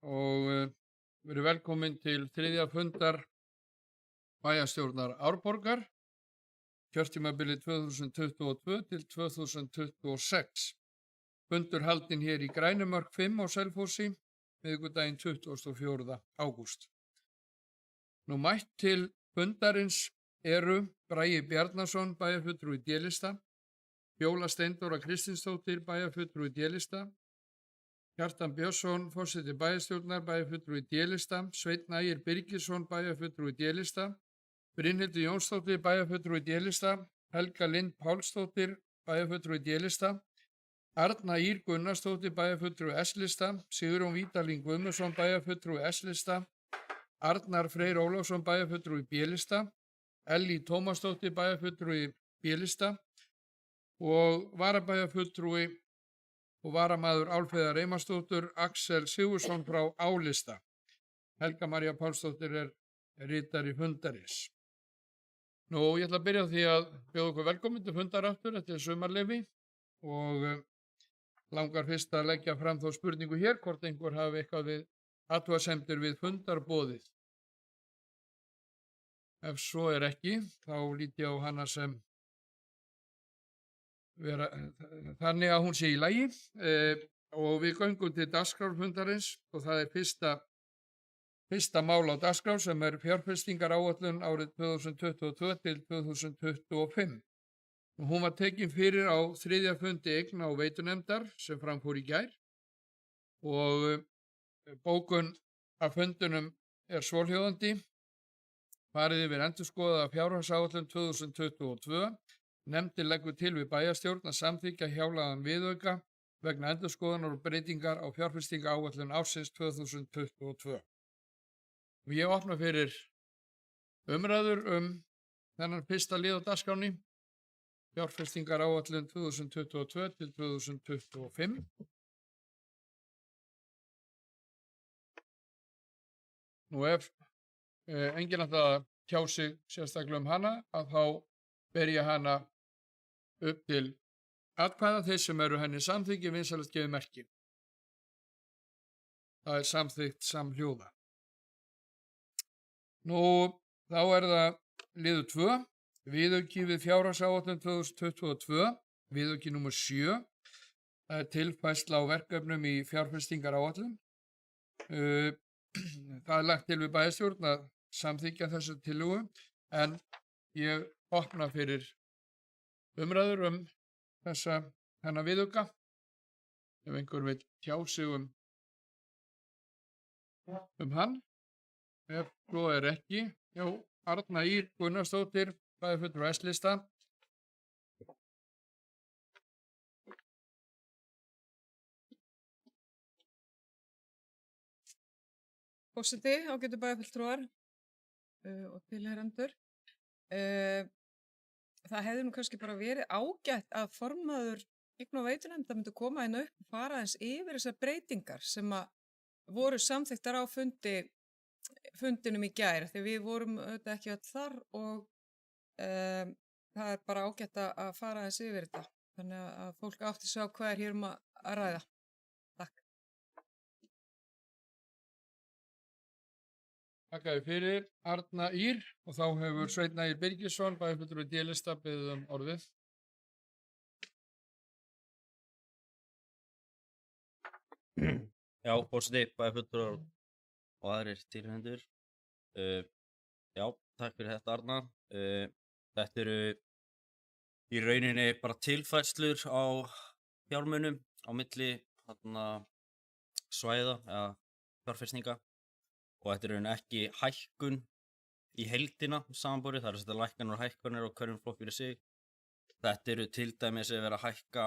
og verið velkomin til þriðja fundar bæjarstjórnar Árborgar, kjörtímabilið 2022 til 2026. Fundur haldinn hér í Grænumörk 5 á Selfossi, miðvikudaginn 24. ágúst. Nú mætt til fundarins eru Bragi Bjarnason, bæjarfulltrúi D-lista, Fjóla Steindóra Kristinsdóttir, bæjarfulltrúi D-lista, Kjartan Björnsson, forseti bæjarstjórnar, bæjarfulltrúi D-lista, Sveinn Ægir Birgisson, bæjarfulltrúi D-lista, Brynhildur Jónsdóttir, bæjarfulltrúi D-lista, Helga Lind Pálsdóttir, bæjarfulltrúi D-lista, Arna Ýr Gunnarsdóttir, bæjarfulltrúi S-lista, Sigurjón Vídalín Guðmundsson, bæjarfulltrúi S-lista, Arnar Freyr Ólafsson, bæjarfulltrúi B-lista, Ellý Tómasdóttir, bæjarfulltrúi B-lista og varabæjarfulltrúi og varamaður Álfheiðar Einarsdóttur, Axel Sigurðsson frá A-lista. Helga María Pálsdóttir er ritari fundarins. Nú, ég ætla að byrja á því að bjóða okkur velkomin til fundar aftur eftir sumarleyfi og langar fyrst að leggja fram þá spurningu hér hvort einhver hafi eitthvað við athugasemdir við fundarboðið. Ef svo er ekki, þá lít ég á hana sem þannig að hún sé í lagi og við göngum til dagskrárfundarins og það er fyrsta mál á dagskrá sem er fjárfestingaráætlun árið 2022 til 2025. Hún var tekin fyrir á þriðja fundi eigna- og veitunefndar sem framfór í gær og bókun af fundunum er svohljóðandi: farið yfir endurskoðaða fjárhagsáætlun 2022. Nefndin leggur til við bæjarstjórn að samþykkja hjálagðan viðauka vegna endurskoðunar og breytingar á fjárfestingaráætlun ársins 2022. Og ég opna fyrir umræður þennan fyrsta lið á dagskránni, fjárfestingaráætlun 2022 til 2025. Nú ef enginn ætlar að tjá sig sérstaklega hana, að þá ber ég hana upp til atkvæða. Þeir sem eru henni samþykki vinsamlegast gefið merki. Það er samþykkt samhljóða. Nú, þá er það liður 2, viðauki við fjárhagsáætlun 2022, viðauki númer 7. Það er tilfærsla á verkefnum í fjárfestingaráætlun. Það er lagt til við bæjarstjórn að samþykkja þessa tillögu en ég opna fyrir umræður þennan viðauka. Ef einhver vil tjá sig hann. Ef svo er ekki, já, Arna Ýr Gunnarsdóttir, bæjarfulltrúi S-lista. Forseti, ágætu bæjarfulltrúar og tilheyrendur. Það hefði nú kannski bara verið ágætt að formaður eigna- og veitunefndar myndi koma inn upp og fara aðeins yfir þessar breytingar sem að voru samþykktar á fundinum í gær, því við vorum auðvitað ekki öll þar og það er bara ágætt að fara aðeins yfir þetta, þannig að fólk átti sig á hvað er hér að ræða. Takk. Þakka þér fyrir, Arna Ýr, og þá hefur Sveinn Ægir Birgisson, bæjarfulltrúi D-lista, beðið orðið. Já, forseti, bæjarfulltrúar og aðrir tilheyrendur. Já, takk fyrir þetta, Arna. Þetta eru í rauninni bara tilfærslur á fjármunum á milli svæða eða fjárfestinga og þetta er rauninni ekki hækkun í heildina samanborið, það eru þetta lækkanir og hækkanir á hverjum flokk fyrir sig. Þetta eru til dæmis að vera að hækka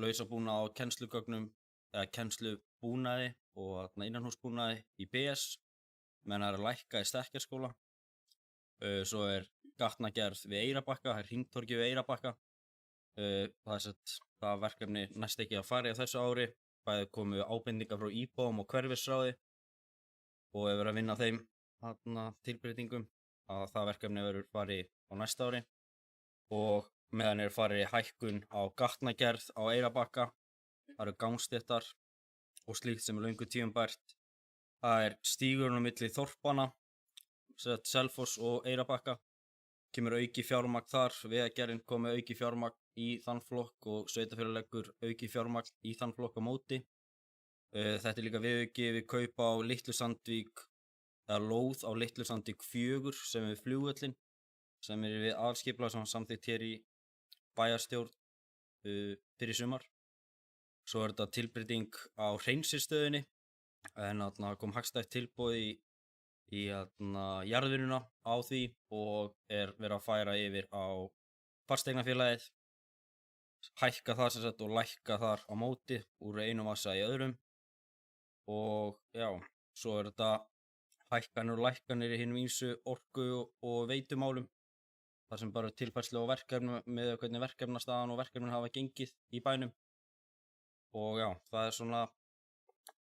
lausabúnað á kennslugögnum eða kennslubúnaði og innanhúsbúnaði í BS meðan það er að lækka í Stekkjarskóla. Svo er gatnagerð við Eyrarbakka, það er hringtorgið við Eyrarbakka. Það verkefni næst ekki að fara í þessu ári, bæði komu ábendingar frá íbúum og hverfisráði og hefur verið að vinna þeim tilbreytingum að það verkefni verður farið á næsta ári og meðan er farið hækkun á gatnagerð á Eyrarbakka. Það eru gangstéttar og slíkt sem er löngu tímabært Það stígurinn á milli þorpanna, Selfoss og Eyrarbakka. Kemur auki fjármagn þar, Vegagerðin kom með auki fjármagn í þann flokk og sveitarfélag leggur auki fjármagn í þann flokk á móti. Þetta líka viðauki við kaupa á Litlu Sandvík, eða lóð á Litlu Sandvík 4 sem við flugvöllin, sem við aðalskipulag sem samþykkt hér í bæjarstjórn fyrir sumar. Svo þetta tilbreyting á hreinsistöðinni, en kom hagstætt tilboð í jarðvinnuna á því og verið að færa yfir á fasteignafélagið, hækka það sem sagt og lækka þar á móti úr einum vasa í öðrum. Og já, svo þetta hækkanir og lækkanir í hinum ýmsu orku og veitumálum, þar sem bara tilfærslu á verkefnum með hvernig verkefnastaðan og verkefnin hafa gengið í bænum. Og já, það svona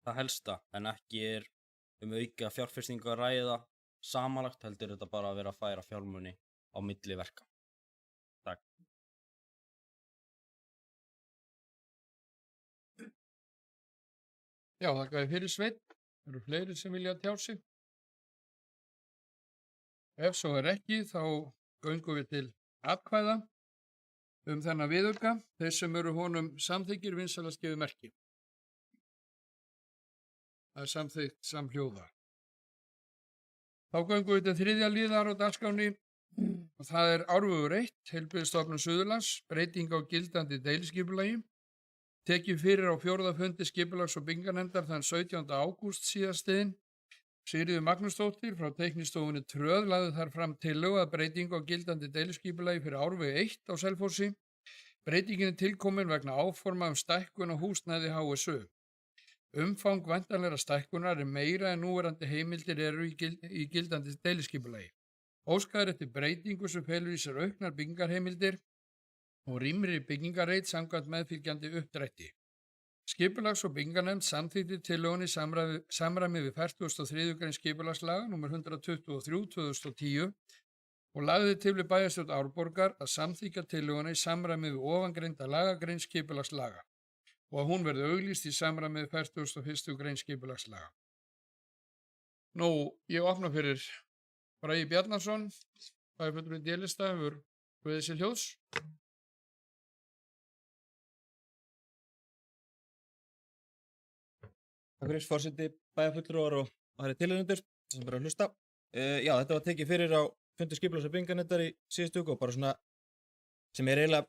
það helsta, en ekki auka fjárfestingu að ræða samanlagt, heldur þetta bara að vera að færa fjármuni á milli verka. Takk. Já, þakka fyrir Sveinn. Eru fleiri sem vilja tjá sig? Ef svo ekki, þá göngum við til atkvæða þennan viðauka. Þeir sem eru honum samþykkir vinsamlegast gefi merki. Það samþykkt samhljóða. Þá göngum við til þriðja liðar á dagskránni og það árvegur 1, Heilbrigðisstofnun Suðurlands, breyting á gildandi deiliskipulagi. Tekið fyrir á 4. fundi skipulags- og byggingarnefndar þann 17. ágúst síðastliðinn. Sigríður Magnúsdóttir frá Teiknistofunni Tröð lagði þar fram tillögu að breytingu á gildandi deiliskipulagi fyrir árveg 1 á Selfossi. Breytingin tilkomin vegna áforma stækkun á húsnæði HSU. Umfang væntanlegra stækkunar meira en núverandi heimildir eru í gildandi deiliskipulagi. Óskað eftir breytingu sem felur í sér auknar byggingarheimildir og rýmri byggingarreit samkvæmt meðfylgjandi uppdrætti. Skipulags- og byggingarnefnd samþykkti tillögunni í samræmi við 43. grein skipulagslaga nr. 123/2010 og lagði til við bæjarstjórn Árborgar að samþykkja tillöguna í samræmi við ofangreinda lagagrein skipulagslaga og að hún verði auglýst í samræmi við 41. grein skipulagslaga. Nú, ég opna fyrir Bragi Bjarnason, bæjarfulltrúi D-lista, hefur guðið sér hljóðs. Takk fyrir, forseti, bæjarfulltrúar og það tilheyrendur sem bara að hlusta. Já, þetta var tekið fyrir á fundi skipulags- og byggingarnefndar í síðustu viku og bara svona sem eiginlega,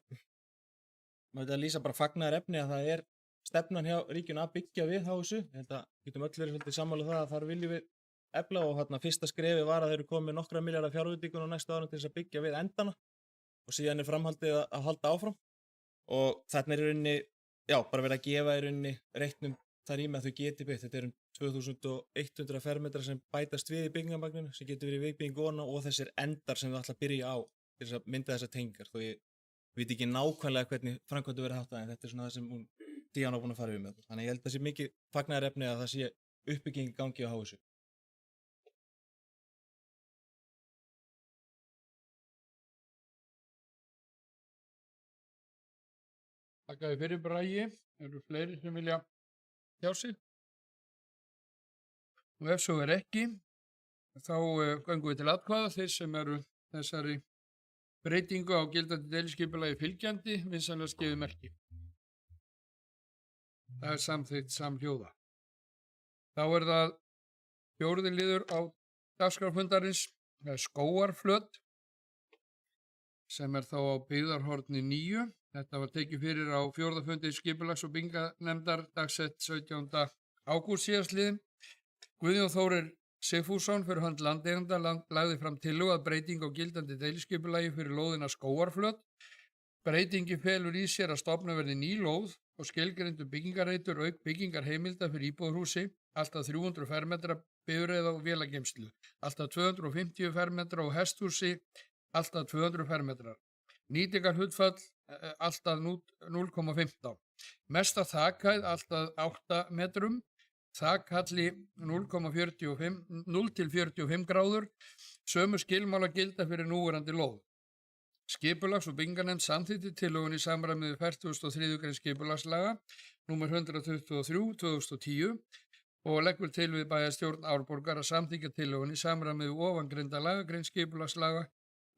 maður veit að lýsa bara fagnaðar efni að það stefnan hjá ríkjunu að byggja við HSU. Ég held að getum öll verið svolítið sammála það að þar viljum við efla og þarna fyrsta skrefi var að þeir eru komið nokkra milljarða fjárveitingu á næstu árum til þess að byggja við endana og síðan framhaldið að halda áfram og þarna í rauninni, já, bara verið að gefa í rauninni reiknum þar í með að þau geti byggt. Þetta 2100 fermetrar sem bætast við í byggingarmagninu sem getur verið viðbygging og þessir endar sem það ætla að byrja á til þess að mynda þessar tengingar. Þó ég veit ekki nákvæmlega hvernig framkvæmdu verið háttað en þetta svona það sem Díana á búin að fara við með. Þannig ég held að það sé mikið fagnaðar efni að það sé uppbygging í gangi á HSU. Þakka þér fyrir Bragi. Eru fleiri sem vilja tjá sig? Og ef svo ekki, þá göngum við til atkvæða. Þeir sem eru þessari breytingu á gildandi deiliskipulagi fylgjandi, vinsamlegast gefi merki. Það samþykkt samhljóða. Þá það 4. liður á dagskrárfundarins, skógarflöt, sem þá á Byggðarhorni 9. Þetta var tekið fyrir á 4. fundi skipulags- og byggingarnefndar dagsett 17. ágúst síðastliðinn. Guðjón Þórir Sigfússon fyrir hönd landeigenda lagði fram tillögu að breyting á gildandi deiliskipulagi fyrir lóðina skógarflöt. Breytingi felur í sér að stofna verði ný lóð og skilgreindu byggingarreitur auk byggingarheimilda fyrir íbúðarhúsi, alltaf 300 fermetra bifreiða og vélageymslu, alltaf 250 fermetra og hesthúsi, alltaf 200 fermetrar. Nýtingarhlutfall alltaf 0,15. Mesta þakhæð alltaf 8 metrum. Þakhalli 0 til 45 gráður. Sömu skilmála gilda fyrir núverandi lóð. Skipulags- og byggingarnefnd samþykkti tillögunni í samræmi við 43. grein skipulagslaga nr. 123/2010 og leggur til við bæjarstjórn Árborgar að samþykkja tillögunni í samræmi við ofangreinda lagagrein skipulagslaga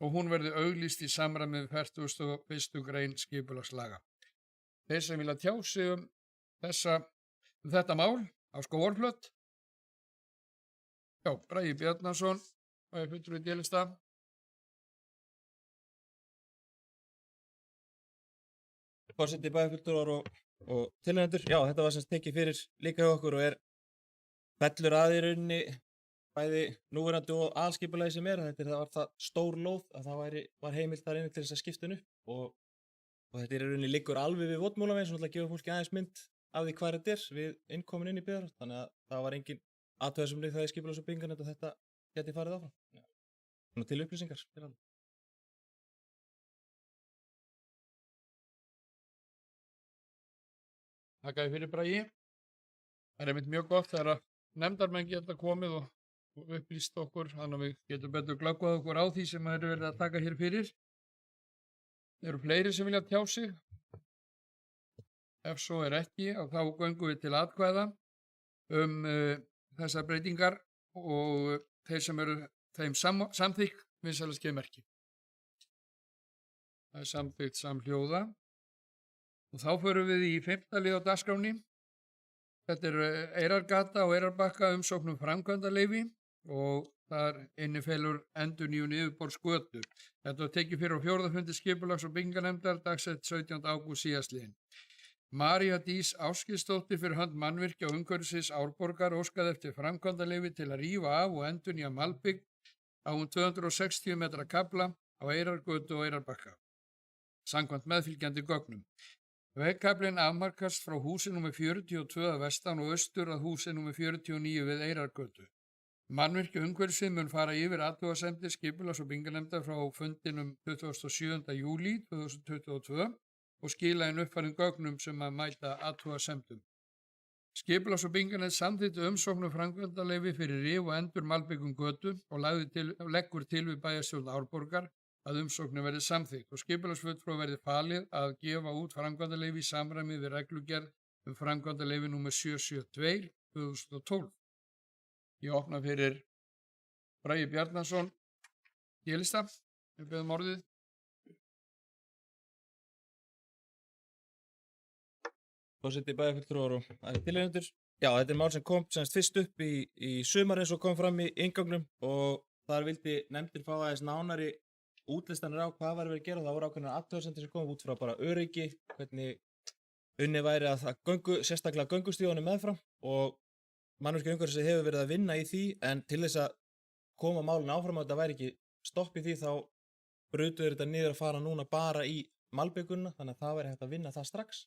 og hún verði auglýst í samræmi við 41. grein skipulagslaga. Þeir sem vilja tjá sig þetta mál á Skógarflöt. Já, Bragi Bjarnason, bæjarfulltrúi D-lista. Forseti, bæjarfulltrúar og tilnefnendur. Já, þetta var sem sagt tekið fyrir líka hjá okkur og fellur að í rauninni bæði núverandi og alskipulagi sem það var það stór lóð að það var heimilt þar inni til þess að skipta henni upp og þetta í rauninni liggur alveg við Votmúlaveginn sem ætla að gefa fólki aðeins mynd af því hvað þetta við innkomin inn í Byggðarholt, þannig að það var engin athugasemd það í skipulags- og byggingarnefnd að þetta geti farið áfram. Svona til upplýsingar fyrir alla. Þakka þér fyrir, Bragi. Það er einmitt mjög gott þegar nefndarmenn geta komið og upplýst okkur, þannig að við getum betur glöggvað okkur á því sem þeir eru verið að taka hér fyrir. Þeir eru fleiri sem vilja tjá sig. Ef svo er ekki, þá göngum við til atkvæða þessar breytingar og þeir sem eru þeim samþykk vinsælast gefa merki. Það er samþykkt samhljóða. Og þá förum við í 5. lið á dagskránni. Þetta er Eyrargata og Eyrarbakka umsóknum framkvæmdaleyfi og þar innifelur endurnýjun yfirborðsgötu. Þetta var tekið fyrir á 4. fundi skipulags- og byggingarnefndar dagsett 17. ágúst síðastliðinn. María Dís Áskilsdóttir fyrir hönd Mannvirkja og umhverfisins Árborgar óskaði eftir framkvæmdaleyfi til að rífa af og endurnýja malbygg á 260 metra kafla á Eyrargötu og Eyrarbakka, samkvæmt meðfylgjandi gögnum. Vegkaflinn afmarkast frá húsi nr. 42 að vestan og austur að húsi nr. 49 við Eyrargötu. Mannvirkja umhverfisins mun fara yfir athugasemdir skipulags- og byggingarnefndar frá fundinum 27. júlí 2022 og skila inn uppfærðum gögnum sem að mæta athugasemdum. Skipulags- og byggingarnefnd samþykkti umsóknum framkvæmdaleyfi fyrir rif og endur malbyggum götu og leggur til við bæjarstjórn Árborgar að umsóknin verði samþykkt og skipulagsfulltrúa verði falið að gefa út framkvæmdaleyfi í samræmi við reglugerð framkvæmdaleyfi nr. 772/2012. Ég opna fyrir Bragi Bjarnason, D-lista. Við beðum orðið. Forseti, bæjarfulltrúar og tilnefnendur. Já, þetta mál sem kom semst fyrst upp í sumar eins og kom fram í inngangnum og þar vildi nefndin fá aðeins nánari útlistanir á hvað var verið að gera og það voru ákveðnar athugasemdir sem kom út frá bara öryggi, hvernig unnið væri að það sérstaklega göngustíðunum meðfram og Mannvirkja umhverfisins hefur verið að vinna í því en til þess að koma málun áfram og þetta væri ekki stopp í því þá brutuður þetta niður að fara núna bara í malbygguna þannig að það væri hægt að vinna það strax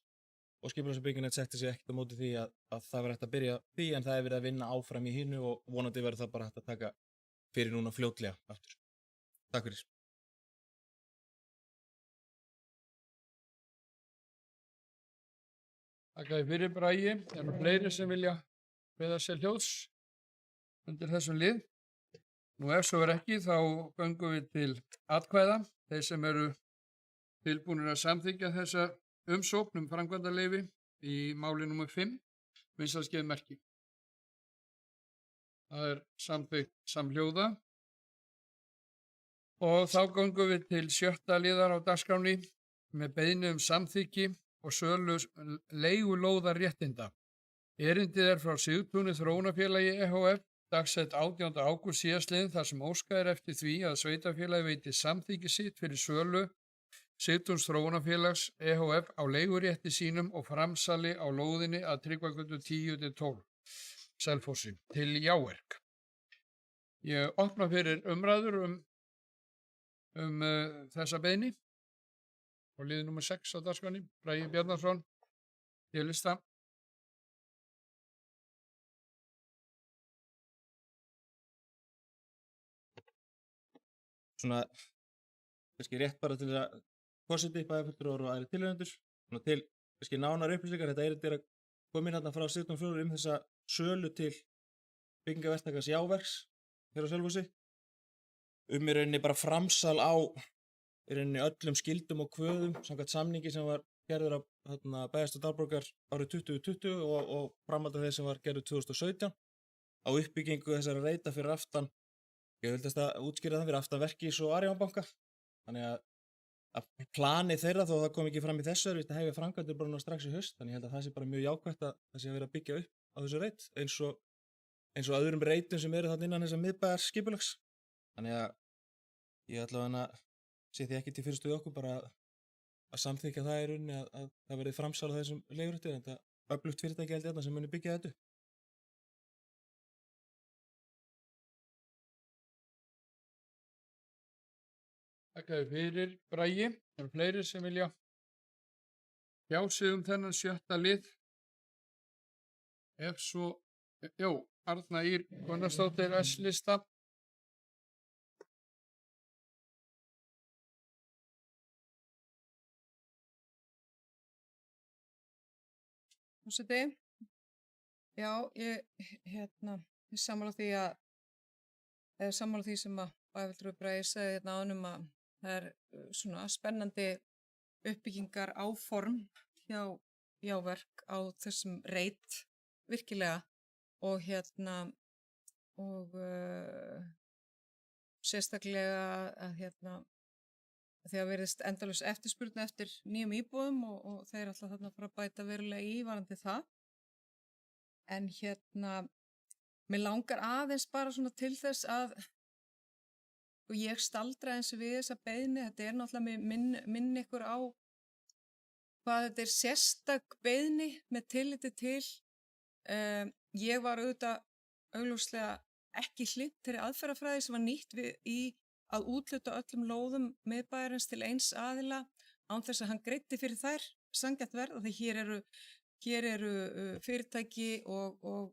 og skipulags- og byggingarnefnd setti sig ekkert á móti því að það væri hægt að byrja því en það er verið að vinna áfram í hinu og vonandi verður það bara hægt að taka fyrir núna fljótlega aftur. Takk fyrir. Þakka þér fyrir, Bragi. Það eru fleiri sem vilja kveða sér hljóðs undir þessum lið. Nú ef svo er ekki þá göngum við til atkvæða. Þeir sem eru tilbúnir að samþykkja þessa umsókn framkvæmdaleyfi í máli nr. 5 vinsælast gefa merki. Það er samþykkt samhljóða. Og þá göngum við til 7. liðar á dagskránni með beiðni samþykki og sölu leigulóðar réttinda. Erindið er frá Sigtúni Þróunarfélagi EHF, dagsett 18. ágúst síðastliðinn þar sem óskað er eftir því að sveitarfélagi veiti samþykki sitt fyrir sölu Sigtúns Þróunarfélags EHF á leigurétti sínum og framsali á lóðinni að Tryggvagötu 10-12 Selfossi til Jáverk. Ég opna fyrir umræður þessa beiðni og liði nr. 6 á dagskránni, Bragi Bjarnason, D-lista. Svona, kannski rétt bara til að forseti, bæjarfulltrúar og aðrir tilnefnendur, svona til kannski nánar upplýsingar, þetta er að koma inn hérna frá Sigtún Fljóður þessa sölu til byggingaverktakans Jáverks hér á Selfossi í rauninni bara framsal á í rauninni öllum skildum og kvöðum samkvæmt samningi sem var gerður af bæjarstjórn Árborgar árið 2020 og framhald af þeir sem var gerður 2017 á uppbyggingu þessara reita fyrir aftan, ég vildast að útskýra það, fyrir aftan Verkís og Arion banka. Þannig að planið þeirra, þó það kom ekki fram í þessu, er að hefja framkvæmdir bara strax í haust, þannig ég held að það sé bara mjög jákvætt að það sé að vera að byggja upp á þessu reit, eins og öðrum reitum sem eru þarna innan þessa miðbæjar skipulags. Þannig að ég allavega sé því ekki til fyrirstöðu okkur bara að samþykja það í rauninni að það verði framsalað þessum leigurétti, þetta öflugt fyrirtæki held ég þarna sem muni byggja þetta upp. Þakka þér fyrir, Bragi. Það eru fleiri sem vilja tjá sig þennan 7. lið. Ef svo, Arna Ýr Gunnarsdóttir, S-lista. Forseti, já, ég sammála því sammála því sem að Bæjarfulltrúi Bragi sagði áðan að það er svona spennandi uppbyggingar áform hjá Jáverk á þessum reit virkilega og og sérstaklega að þegar verðist endalaus eftirspurn eftir nýjum íbúðum og þeir alltaf þarna fara að bæta verulega í varðandi það. En mér langar aðeins bara svona til þess að og ég staldra eins við þessa beiðni, þetta er náttúrulega minn ykkur á hvað þetta er sérstök beiðni með tilliti til. Ég var augljóslega ekki hlynnt þeirri aðferðafræði sem var nýtt í að úthluta öllum lóðum miðbæjarins til eins aðila án þess að hann greiddi fyrir þær sanngjarnt verð, af því hér eru fyrirtæki og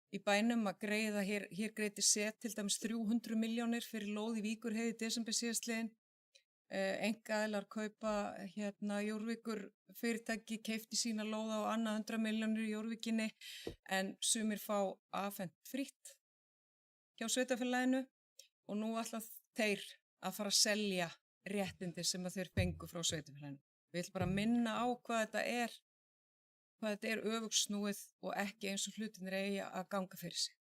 í bænum að greiða, hér greiddi set til dæmis 300 milljónir fyrir lóð í Víkurheiði í desember síðastliðinn. Einkaaðilar kaupa Jórvíkur fyrirtæki keypti sína lóða á annað 100 milljónir í Jórvíkinni en sumir fá afhent frítt hjá sveitarfélaginu og nú ætla þeir að fara að selja réttindi sem að þeir fengu frá sveitarfélaginu. Við ætlum bara að minna á hvað þetta er öfugsnúið og ekki eins og hlutinir eigi að ganga fyrir sig.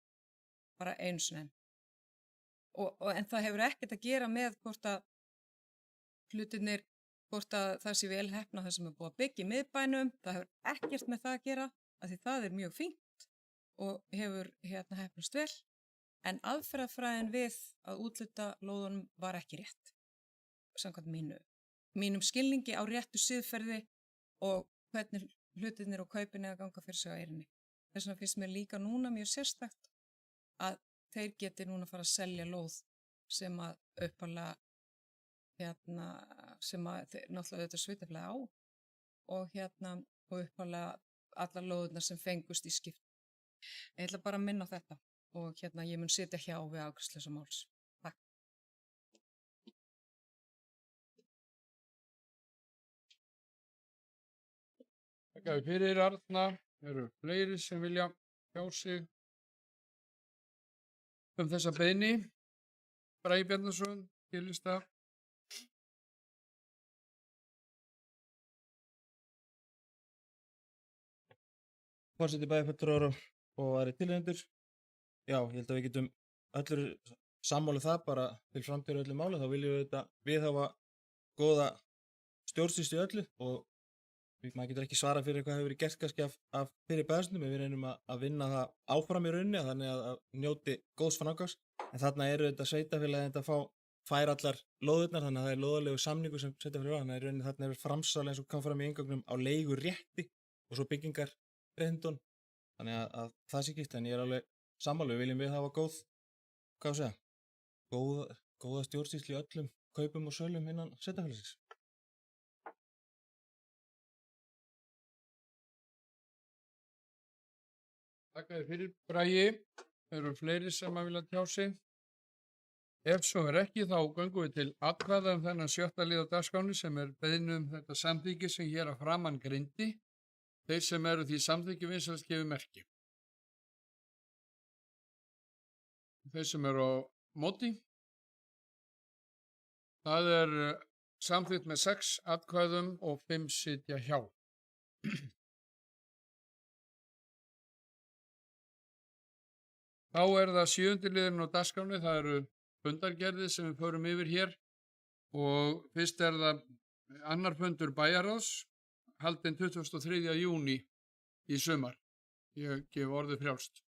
Bara einu sinni enn. En það hefur ekkert að gera með hvort að hlutinir, hvort að það sé vel heppnað það sem er búið að byggja í miðbænum, það hefur ekkert með það að gera, af því það er mjög fínt og hefur heppnast vel, en aðferðafræðin við að úthluta lóðunum var ekki rétt, samkvæmt mínum skilningi á réttu siðferði og hvernig hlutinir og kaupin eða ganga fyrir sig á eyrinni. Þess vegna finnst mér líka núna mjög sérstakt að þeir geti núna að fara að selja lóð sem að uppalega sem að þeir náttúrulega þetta sveitarfélag á og uppalega allar lóðurnar sem fengust í skipt. Ég ætla bara að minna á þetta og ég mun sitja hjá við afgreiðslu þessa máls. Takk. Þakka þér fyrir, Arna. Eru fleiri sem vilja tjá sig þessa beiðni. Bragi Bjarnason, S-lista. Forseti bæjarfulltrúar og aðrir tilnefnendur. Já, ég held að við getum öllur sammála það bara til framtíðar öllu máli. Þá viljum við viðhafa góða stjórnsýslu í öllu og maður getur ekki svara fyrir hvað hefur verið gert kannski af fyrir bæjarstjórnum, við reynum að vinna það áfram í rauninni þannig að njóti góðs framgangs. En þarna eru þetta sveitarfélagið að færa allar lóðurnar, þannig að það er lóðarlegu samningur sem sveitarfélagið, þannig að í rauninni þarna er framsal eins og kom fram í inngöngnum á leigurétti og svo byggingar reyndun, þannig að það sé gitt, en ég er alveg sammála, við viljum hafa góða stjórnsýslu í öllum kaupum og sölum innan sveitarfélagsins. Þakka þér fyrir, Bragi. Eru fleiri sem að vilja tjá sig? Ef svo er ekki, þá göngum við til atkvæða þennan 7. lið á dagskránni sem er beiðni þetta samþykki sem hér að framan greindi. Þeir sem eru því samþykki vinsælst gefi merki. Þeir sem eru á móti, það er samþykkt með 6 atkvæðum og 5 sitja hjá. Þá er það 7. liðurinn á dagskráni, það eru fundargerðir sem við förum yfir hér og fyrst er það annar fundur bæjarráðs haldinn 23. júní í sumar. Ég gef orðið frjálst.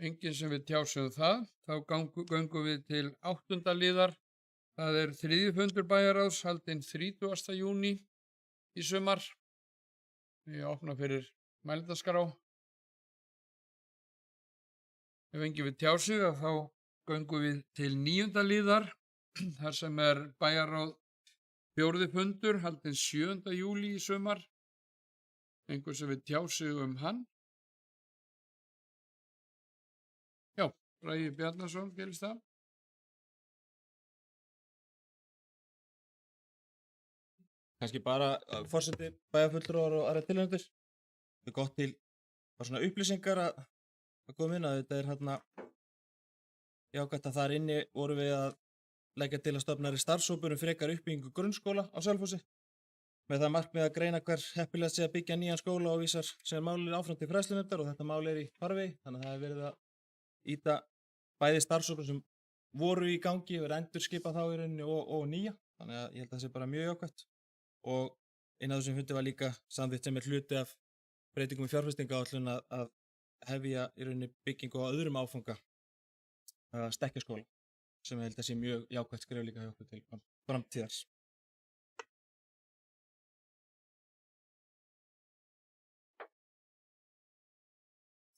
Enginn sem við tjásum það, þá göngum við til 8. liðar. Það er 3. fundur bæjarráðs haldinn 30. júní í sumar. Ég opna fyrir mælendaskrá. Ef enginn við tjásum þá göngum við til 9. liðar, þar sem er bæjarráð 4. fundur haldinn 7. júlí í sumar. Einhver sem við tjásum hann. Já, Bragi Bjarnason gerist það. Kannski bara forseti, bæjarfulltrúar og aðra tilnefndir. Það er gott til bara svona upplýsingar að koma inn að þetta er hérna jákvæmt að þar inni vorum við að leggja til að stofna starfshópur frekar uppbyggingu grunnskóla á Selfossi með það markmið að greina hver heppilegt sé að byggja nýjan skóla og vísar sem málið áfram til fræðslunefndar og þetta mál er í farvegi, þannig að það er verið að ýta bæði starfshópur sem voru í gangi, verið endurskipa þá í rauninni og nýja, þannig að ég held að það sé bara mjög jákvæmt. Og einn af þessum fundi var líka samþykkt sem er hluti af breytingum í fjárfestingaáætlun að hefja í rauninni byggingu á öðrum áfanga stekkjaskóla sem ég held að sé mjög jákvæmt skref líka hjá okkur til framtíðar.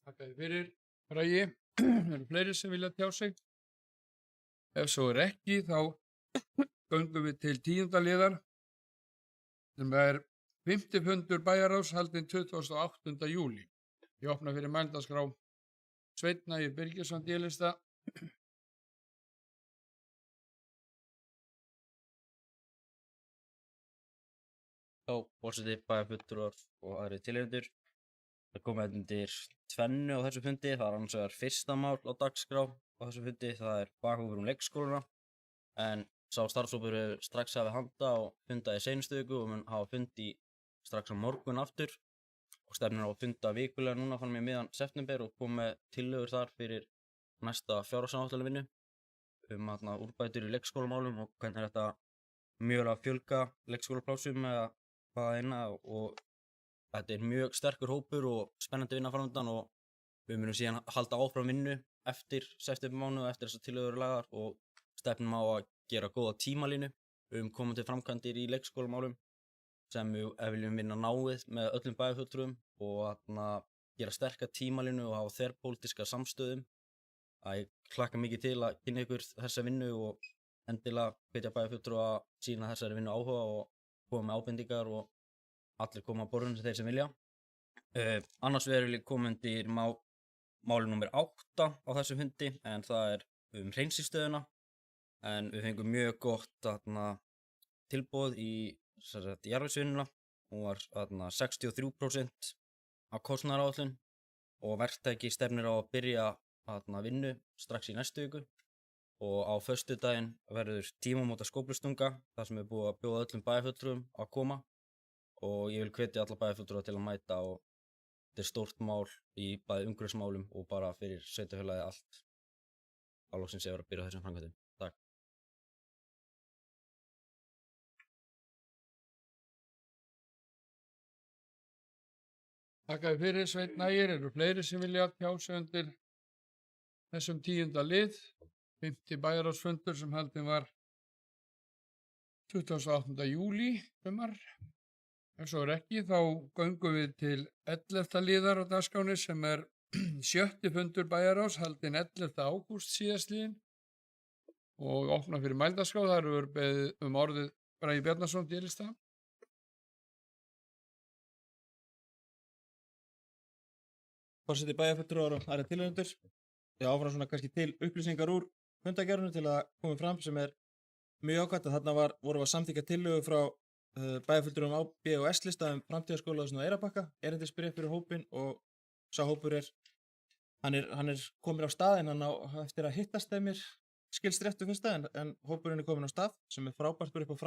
Þakka þér fyrir, Bragi. Það eru fleiri sem vilja tjá sig. Ef svo er ekki, þá göngum við til 10. liðar, sem er 5. fundur bæjarráðs haldinn 28. júlí. Ég opna fyrir mælendaskrá. Sveinn Ægir Birgisson D-lista. Já, forseti, bæjarfulltrúar og aðrir tilnefndir. Það komið undir tvennu á þessu fundi. Það er annars vegar fyrsta mál á dagskrá á þessu fundi. Það er bakhópur leikskólana. En sá starfshópur er strax hafið handa og fundaði seinustu viku og mun hafa fundi strax á morgun aftur. Og stefnir á að funda vikulega núna fram í miðjan september og koma með tillögur þar fyrir næsta fjárhagsáætlunarvinnu úrbætur í leikskólamálum og hvernig er þetta mögulega að fjölga leikskólaplássum eða hvað eina og þetta er mjög sterkur hópur og spennandi vinna framöndan og við munum síðan halda áfram vinnu eftir septembermánuð eftir þessar tillögur eru lagðar og stefnum á að gera góða tímalínu komandi framkvæmdir í leikskólamálum sem við viljum vinna náið með öllum bæjarfulltrúum og gera sterka tímalínu og hafa þverpólitíska samstöðum. Ég hlakka mikið til að kynna ykkur þessa vinnu og endilega hvetja bæjarfulltrúa að sýna þessari vinnu áhuga og koma með ábendingar og allir koma að borðinu þeir sem vilja. Annars verður við komin undir máli númer 8 á þessu fundi en það er hreinsistöðuna en við fengum mjög gott tilboð í jarðvegsvinnuna. Hún var 63% af kostnaðaráætlun og verktaki stefnir á að byrja vinnu strax í næstu viku og á föstudaginn verður tímamóta skóflustunga þar sem er búið að bjóða öllum bæjarfulltrúum að koma og ég vil hvetja alla bæjarfulltrúa til að mæta og þetta er stórt mál í bæði umhverfismálum og bara fyrir sveitarfélagið allt að loksins að byrja þessum framkvæmdum. Takk. Þakka þér fyrir, Sveinn Ægir. Eru fleiri sem vilja tjá sig undir þessum 10. lið? 5. bæjarráðsfundur sem haldinn var 28. júlí sumar. Ef svo er ekki, þá göngum við til 11. liðar á dagskránni sem er 7. fundur bæjarráðs haldinn 11. ágúst síðastliðinn og opna fyrir mælendaskrá. Það eru beðið orðið Bragi Bjarnason D-lista. Forseti, bæjarfulltrúar og aðra tilnefndir. Ég áfram svona kannski til upplýsingar úr fundagerðinu til að koma fram sem er mjög jákvætt að þarna vorum við að samþykkja tillögu frá bæjarfulltrúum á B- og S-lista framtíðarskóla á Eyrarbakka, erindisbréf fyrir hópinn og sá hópur er hann er komin á staðinn, hann á eftir að hittast þeim mér skilst réttu fyrsta, en hópurinn er komin á stað sem er frábært fyrir upp á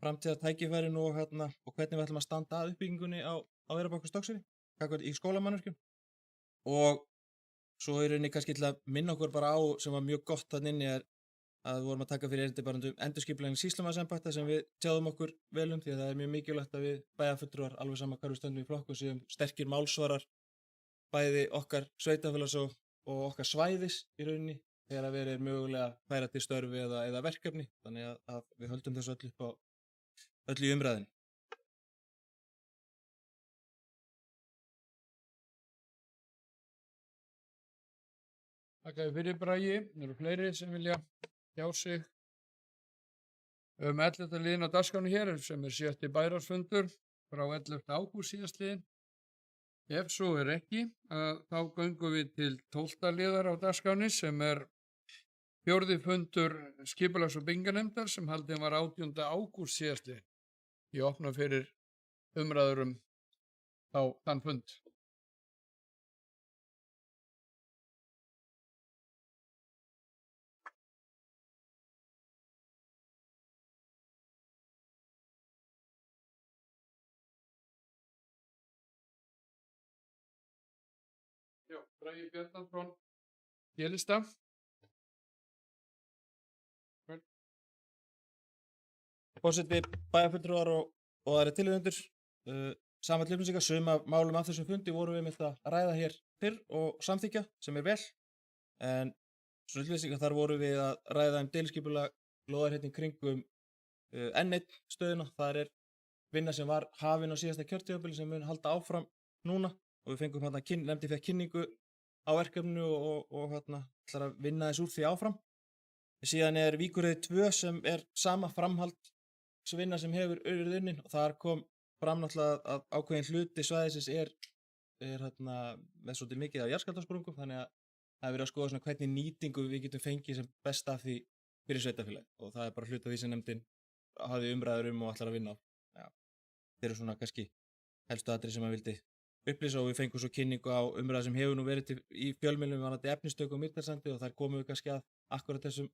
framtíðar tækifærin og hvernig við ætlum að standa að uppbyggingunni á Eyrarbakka-Stokkseyri í skólamannvirkjum. Og svo er rauninni kannski til að minna okkur bara á sem var mjög gott þarna inni er að við vorum að taka fyrir erindi bara endurskipulagning sýslumannsembætta sem við tjáðum okkur vel því að það er mjög mikilvægt að við bæjarfulltrúar alveg sama hvar við stöndum í flokku séum sterkir málsvarar bæði okkar sveitafélags og okkar svæðis í rauninni þegar að verið er mögulega að færa til störfi eða verkefni, þannig að við höldum þessu öll í umræðin. Þakka þér fyrir, Bragi. Það eru fleiri sem vilja hjá sig 11. liðin á dagskránni hér sem er 7. bæjarráðsfundur frá 11. ágúst síðastliðinn. Ef svo er ekki, þá göngum við til 12. liðar á dagskránni sem er 4. fundur skipulags- og byggingarnefndar sem haldinn var 18. ágúst síðastliðinn. Ég opna fyrir umræður þann fund. Já, Bragi Bjarnason, G-lista. Forseti, bæjarfulltrúar og aðrir tilheyrendur, samvæll upplýsingar, sum af málum af þessum fundi vorum við með það að ræða hér fyrr og samþykkja sem er vel, en svona upplýsingar þar vorum við að ræða deiliskipulag lóðarhetting kringum N1 stöðuna. Það er vinna sem var hafin á síðasta kjörtímabili sem mun halda áfram núna og við fengum nefndi fyrir kynningu á verkefnu og ætlar að vinna þess úr því áfram. Síðan er Víkurheiði 2 sem er sama framhald vinna sem hefur verið unnin og þar kom fram náttúrulega að ákveðin hluti svæðisins er með svolítið mikið af jarðskjálftasprungum, þannig að það er verið að skoða svona hvernig nýtingu við getum fengið sem best af því fyrir sveitafélagið og það er bara hluti af því sem nefndin hafði umræður og ætlar að vinna á. Já. Þeir eru svona kannski helstu atriði sem maður vildi upplýsa og við fengum svo kynningu á umræðu sem hefur nú verið í fjölmiðlum varðandi efnistöku og Mýrdalssandi og þær komum við kannski að akkurat þessum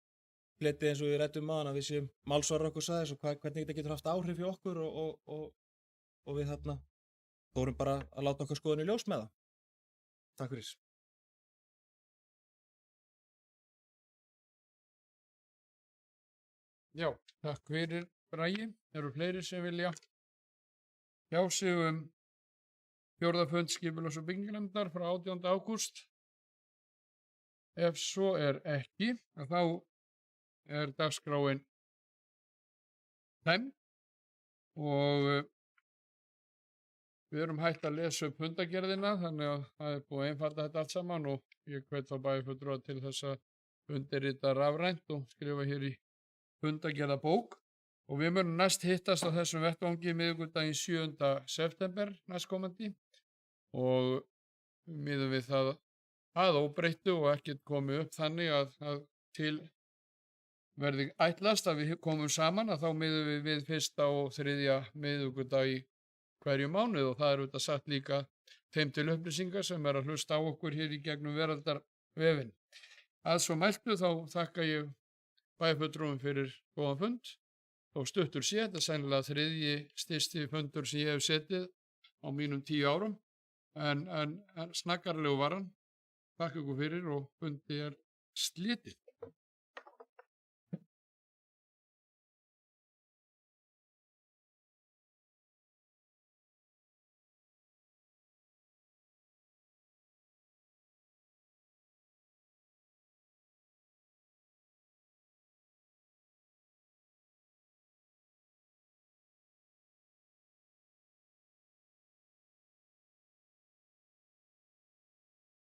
fleti eins og við ræddum að við séum málsvarar okkur sæðis og hvernig þetta getur haft áhrif fyrir okkur og við fórum bara að láta okkur skoðun í ljós með það. Takk fyrir. Já, takk fyrir, Bragi. Eru fleiri sem vilja hjá sig 4. fund skipulags- og byggingarnefndar frá 18. ágúst? Ef svo er ekki, þá er dagskráin tæmd og við erum hægt að lesa upp fundagerðina, þannig að það er búið að einfalda þetta allt saman og ég hvet þá bæjarfulltrúa til þess að undirrita rafrænt og skrifa hér í fundagerðabók. Og við munum næst hittast á þessum vettvangi miðvikudaginn 7. september næstkomandi og miðum við það að óbreyttu og ekkert komið upp þannig að til verði ætlast að við komum saman að þá miðum við 1. og 3. miðvikudag í hverju mánuð og það er auðvitað satt líka þeim til upplýsingar sem er að hlusta á okkur hér í gegnum veraldarvefinn. Að svo mæltu þá þakka ég bæjarfulltrúum fyrir góðan fund og stuttur sé, þetta er sennilega 3. stysti fundur sem ég hef setið á mínum 10 árum en snakkarlegu var hann. Takk ykkur fyrir og fundi er slitið.